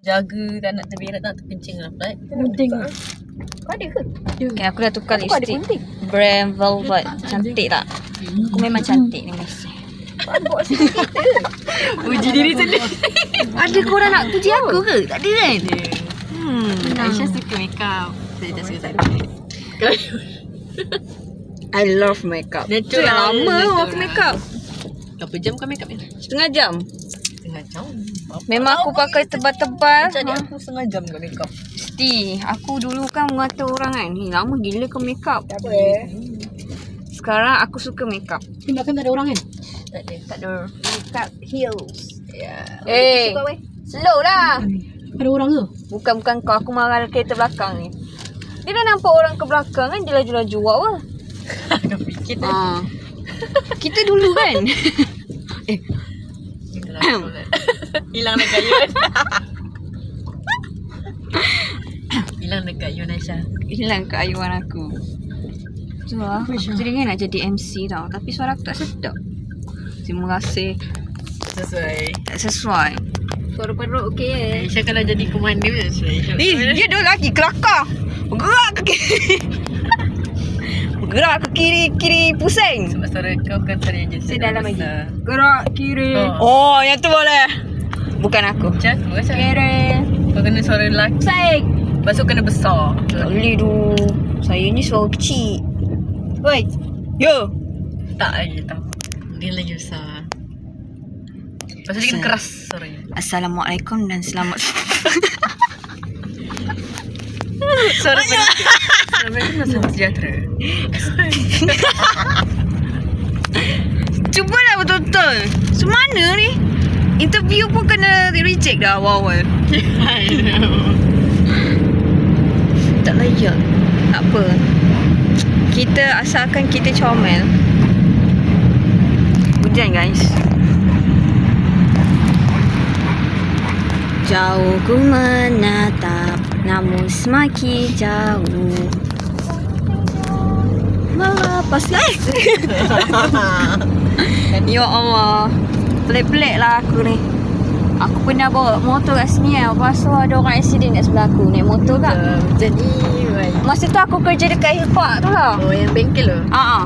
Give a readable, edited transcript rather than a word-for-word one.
jaga tak nak terberak, tak terkencing lah. Penting lah. Kau ada ke? Okay, aku dah tukar Aku ada lipstick gunting. brand Velvet. Cantik tak? Aku memang cantik ni Messi. Puji diri sendiri. Ada korang nak puji aku ke? Tak ada kan? Aisyah suka makeup. Saya tak suka cantik. I love makeup. Tu Natural, yang lama natural. aku makeup. Berapa jam kau makeup ni? Setengah jam. Setengah jam. Memang aku pakai tebal-tebal. Macam adik aku setengah jam kau makeup. Mesti. Aku dulu kan mengata orang kan, lama gila kau makeup. Tak apa Sekarang aku suka makeup. Ni makan tak ada orang kan? Tak ada. Tak ada makeup heels. Ya. Slow lah. Ada orang ke? Bukan kau. Aku marah kereta belakang ni. Dia dah nampak orang ke belakang kan. Dia laju-laju awak lah. Kau fikir tak? Kita dulu kan. Hilang dekat Yun. Hilang dekat Yun Aisyah. Hilang keayuan aku. Tu lah. Aku teringat nak jadi MC tau. Tapi suara aku tak sedap. Terima kasih. Sesuai. Tak sesuai. Suara perut okey eh. Aisyah kalau jadi komander sesuai. Dia dah lagi kelakar. Bergerak ke kiri. Bergerak ke kiri pusing. Sebab suara kau kan suara yang jenis. Saya dalam lagi. Gerak kiri. Oh. Oh, yang tu boleh. Bukan aku. Macam aku rasa. Kiri. Kau kena suara lelaki. Pusing. Lepas tu kena besar. Tak boleh tu. Saya ni suara kecil. Oi. Yo. Tak lagi tau. Dia lagi besar. Lepas tu dia kena keras suaranya. Assalamualaikum dan selamat. Suara Assalamualaikum dan selamat sejahtera. Cubalah betul-betul. Semana ni? Interview pun kena reject dah awal-awal. Tak layak. Tak apa. Kita asalkan kita comel. Hujan guys. Jauh ku menatap, namun semakin jauh. Melepas Ya Allah. Pelik-pelik lah aku ni. Aku pernah bawa motor kat sini kan. Lepas tu ada orang accident kat sebelah aku. Naik motor kan. Macam ni. Masa tu aku kerja dekat Hill Park tu lah. Oh, yang bengkel tu. Haa.